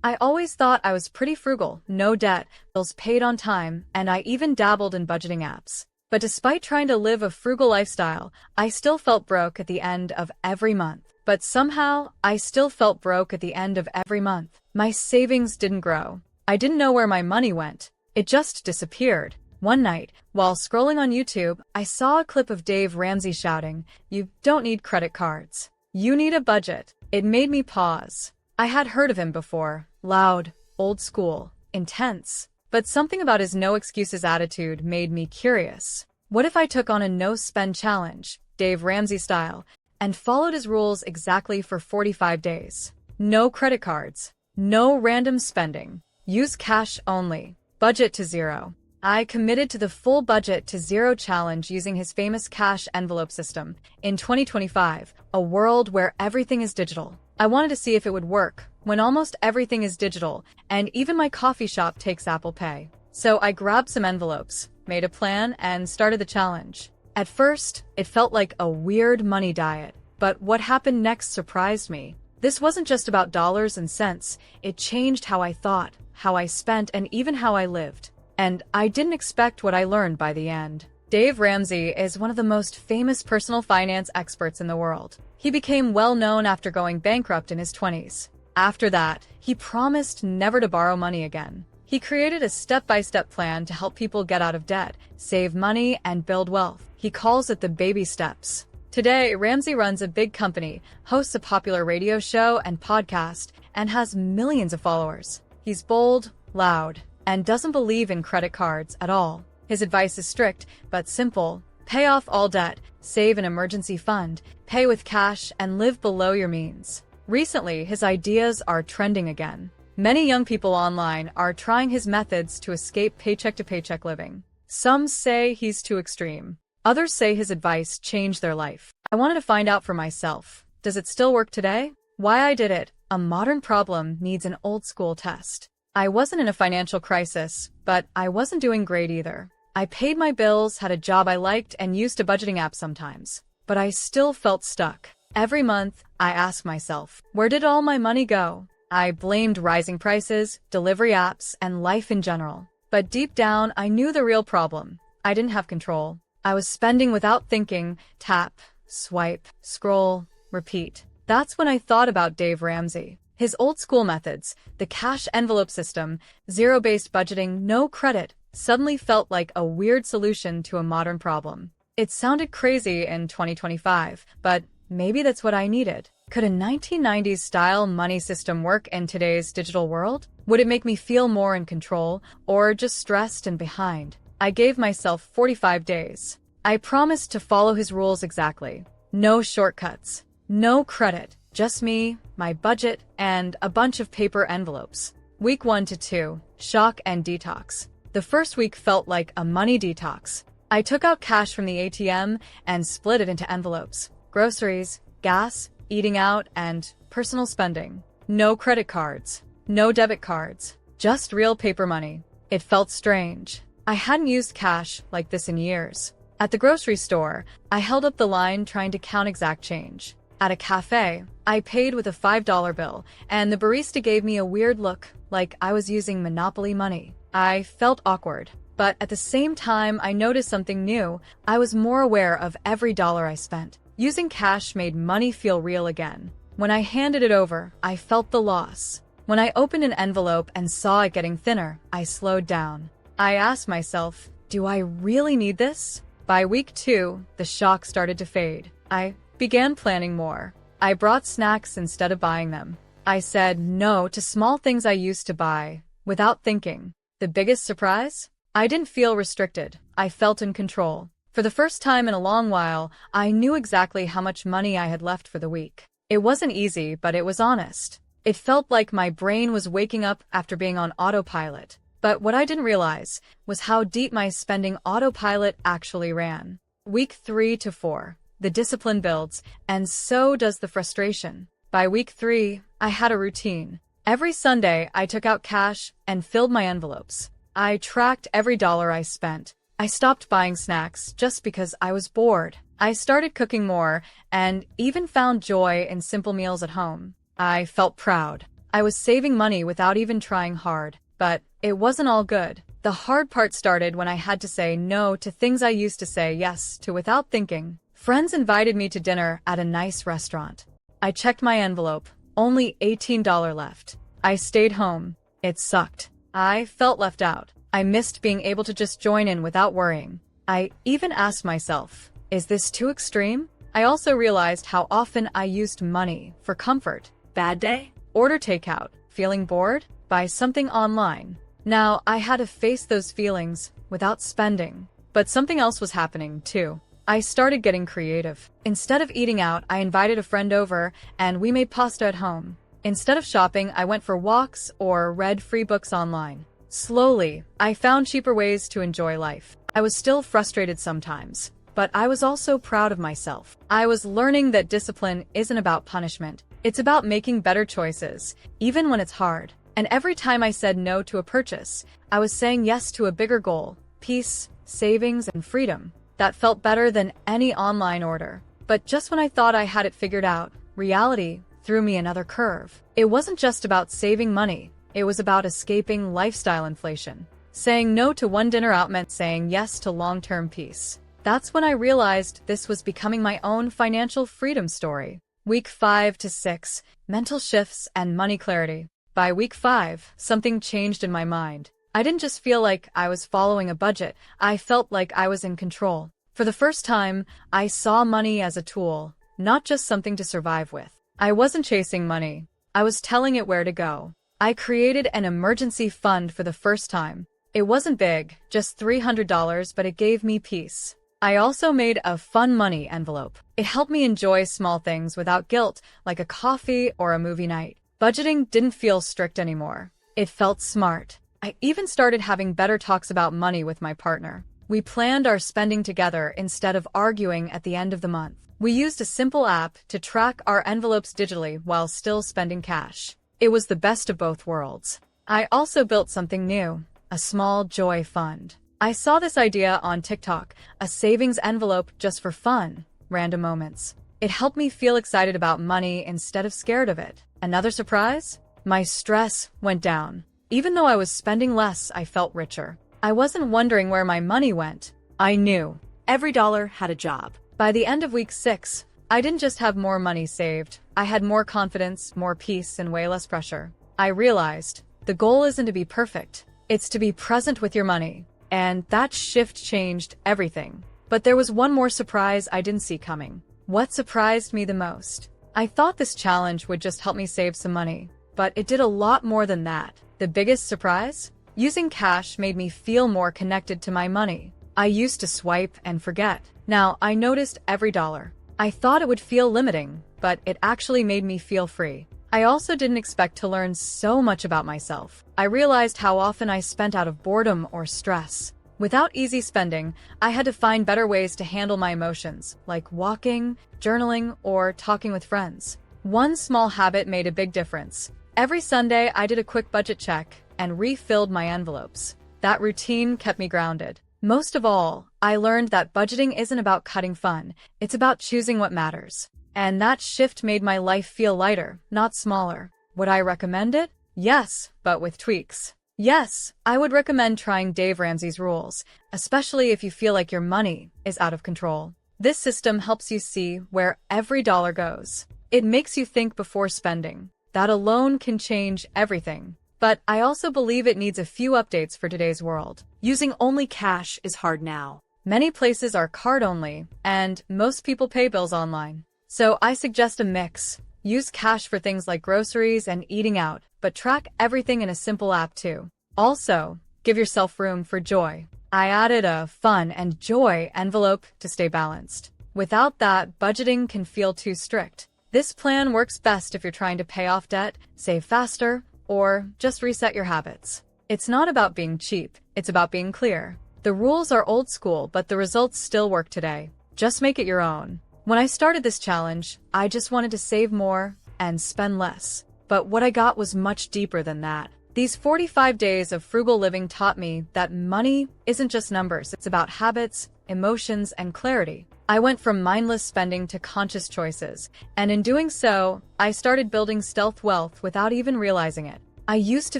I always thought I was pretty frugal, no debt, bills paid on time, and I even dabbled in budgeting apps. But despite trying to live a frugal lifestyle, I still felt broke at the end of every month. But somehow, I still felt broke at the end of every month. My savings didn't grow. I didn't know where my money went. It just disappeared. One night, while scrolling on YouTube, I saw a clip of Dave Ramsey shouting, "You don't need credit cards. You need a budget." It made me pause. I had heard of him before. Loud, old school, intense. But something about his no excuses attitude made me curious. What if I took on a no-spend challenge, Dave Ramsey style, and followed his rules exactly for 45 days? No credit cards. No random spending. Use cash only. Budget to zero. I committed to the full budget to zero challenge using his famous cash envelope system. In 2025, a world where everything is digital. I wanted to see if it would work when almost everything is digital and even my coffee shop takes Apple Pay. So I grabbed some envelopes, made a plan, and started the challenge. At first, it felt like a weird money diet, but what happened next surprised me. This wasn't just about dollars and cents. It changed how I thought, how I spent, and even how I lived. And I didn't expect what I learned by the end. Dave Ramsey is one of the most famous personal finance experts in the world. He became well known after going bankrupt in his 20s. After that, he promised never to borrow money again. He created a step-by-step plan to help people get out of debt, save money, and build wealth. He calls it the baby steps. Today, Ramsey runs a big company, hosts a popular radio show and podcast, and has millions of followers. He's bold, loud, and doesn't believe in credit cards at all. His advice is strict, but simple. Pay off all debt, save an emergency fund, pay with cash, and live below your means. Recently, his ideas are trending again. Many young people online are trying his methods to escape paycheck-to-paycheck living. Some say he's too extreme. Others say his advice changed their life. I wanted to find out for myself. Does it still work today? Why I did it. A modern problem needs an old-school test. I wasn't in a financial crisis, but I wasn't doing great either. I paid my bills, had a job I liked, and used a budgeting app sometimes. But I still felt stuck. Every month, I asked myself, where did all my money go? I blamed rising prices, delivery apps, and life in general. But deep down, I knew the real problem. I didn't have control. I was spending without thinking. Tap, swipe, scroll, repeat. That's when I thought about Dave Ramsey. His old-school methods, the cash envelope system, zero-based budgeting, no credit, suddenly felt like a weird solution to a modern problem. It sounded crazy in 2025, but maybe that's what I needed. Could a 1990s-style money system work in today's digital world? Would it make me feel more in control, or just stressed and behind? I gave myself 45 days. I promised to follow his rules exactly. No shortcuts. No credit. Just me, my budget, and a bunch of paper envelopes. Week 1 to 2. Shock and detox. The first week felt like a money detox. I took out cash from the ATM and split it into envelopes. Groceries, gas, eating out, and personal spending. No credit cards. No debit cards. Just real paper money. It felt strange. I hadn't used cash like this in years. At the grocery store, I held up the line trying to count exact change. At a cafe, I paid with a $5 bill, and the barista gave me a weird look, like I was using Monopoly money. I felt awkward. But at the same time, I noticed something new. I was more aware of every dollar I spent. Using cash made money feel real again. When I handed it over, I felt the loss. When I opened an envelope and saw it getting thinner, I slowed down. I asked myself, do I really need this? By week 2, the shock started to fade. I began planning more. I brought snacks instead of buying them. I said no to small things I used to buy, without thinking. The biggest surprise? I didn't feel restricted. I felt in control. For the first time in a long while, I knew exactly how much money I had left for the week. It wasn't easy, but it was honest. It felt like my brain was waking up after being on autopilot. But what I didn't realize was how deep my spending autopilot actually ran. Week 3 to 4. The discipline builds, and so does the frustration. By week 3, I had a routine. Every Sunday, I took out cash and filled my envelopes. I tracked every dollar I spent. I stopped buying snacks just because I was bored. I started cooking more and even found joy in simple meals at home. I felt proud. I was saving money without even trying hard. But it wasn't all good. The hard part started when I had to say no to things I used to say yes to without thinking. Friends invited me to dinner at a nice restaurant. I checked my envelope. Only $18 left. I stayed home. It sucked. I felt left out. I missed being able to just join in without worrying. I even asked myself, is this too extreme? I also realized how often I used money for comfort. Bad day? Order takeout. Feeling bored? Buy something online. Now, I had to face those feelings without spending. But something else was happening, too. I started getting creative. Instead of eating out, I invited a friend over, and we made pasta at home. Instead of shopping, I went for walks or read free books online. Slowly, I found cheaper ways to enjoy life. I was still frustrated sometimes, but I was also proud of myself. I was learning that discipline isn't about punishment. It's about making better choices, even when it's hard. And every time I said no to a purchase, I was saying yes to a bigger goal: peace, savings, and freedom. That felt better than any online order. But just when I thought I had it figured out, reality threw me another curve. It wasn't just about saving money. It was about escaping lifestyle inflation. Saying no to one dinner out meant saying yes to long-term peace. That's when I realized this was becoming my own financial freedom story. Week 5 to 6, mental shifts and money clarity. By week 5, something changed in my mind. I didn't just feel like I was following a budget. I felt like I was in control. For the first time, I saw money as a tool, not just something to survive with. I wasn't chasing money. I was telling it where to go. I created an emergency fund for the first time. It wasn't big, just $300, but it gave me peace. I also made a fun money envelope. It helped me enjoy small things without guilt, like a coffee or a movie night. Budgeting didn't feel strict anymore. It felt smart. I even started having better talks about money with my partner. We planned our spending together instead of arguing at the end of the month. We used a simple app to track our envelopes digitally while still spending cash. It was the best of both worlds. I also built something new, a small joy fund. I saw this idea on TikTok, a savings envelope just for fun, random moments. It helped me feel excited about money instead of scared of it. Another surprise? My stress went down. Even though I was spending less, I felt richer. I wasn't wondering where my money went. I knew. Every dollar had a job. By the end of week 6, I didn't just have more money saved. I had more confidence, more peace, and way less pressure. I realized the goal isn't to be perfect. It's to be present with your money. And that shift changed everything. But there was one more surprise I didn't see coming. What surprised me the most? I thought this challenge would just help me save some money, but it did a lot more than that. The biggest surprise? Using cash made me feel more connected to my money. I used to swipe and forget. Now I noticed every dollar. I thought it would feel limiting, but it actually made me feel free. I also didn't expect to learn so much about myself. I realized how often I spent out of boredom or stress. Without easy spending, I had to find better ways to handle my emotions, like walking, journaling, or talking with friends. One small habit made a big difference. Every Sunday, I did a quick budget check and refilled my envelopes. That routine kept me grounded. Most of all, I learned that budgeting isn't about cutting fun. It's about choosing what matters. And that shift made my life feel lighter, not smaller. Would I recommend it? Yes, but with tweaks. Yes, I would recommend trying Dave Ramsey's rules, especially if you feel like your money is out of control. This system helps you see where every dollar goes. It makes you think before spending. That alone can change everything. But I also believe it needs a few updates for today's world. Using only cash is hard now. Many places are card only, and most people pay bills online. So I suggest a mix. Use cash for things like groceries and eating out, but track everything in a simple app too. Also, give yourself room for joy. I added a fun and joy envelope to stay balanced. Without that, budgeting can feel too strict. This plan works best if you're trying to pay off debt, save faster, or just reset your habits. It's not about being cheap, it's about being clear. The rules are old school, but the results still work today. Just make it your own. When I started this challenge, I just wanted to save more and spend less. But what I got was much deeper than that. These 45 days of frugal living taught me that money isn't just numbers, it's about habits, emotions, and clarity. I went from mindless spending to conscious choices, and in doing so, I started building stealth wealth without even realizing it. I used to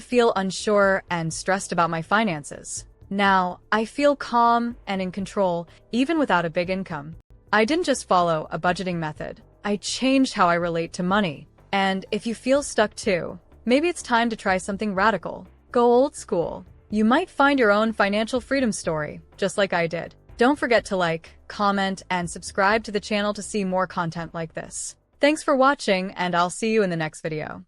feel unsure and stressed about my finances. Now, I feel calm and in control, even without a big income. I didn't just follow a budgeting method. I changed how I relate to money. And if you feel stuck too, maybe it's time to try something radical. Go old school. You might find your own financial freedom story, just like I did. Don't forget to like, comment, and subscribe to the channel to see more content like this. Thanks for watching, and I'll see you in the next video.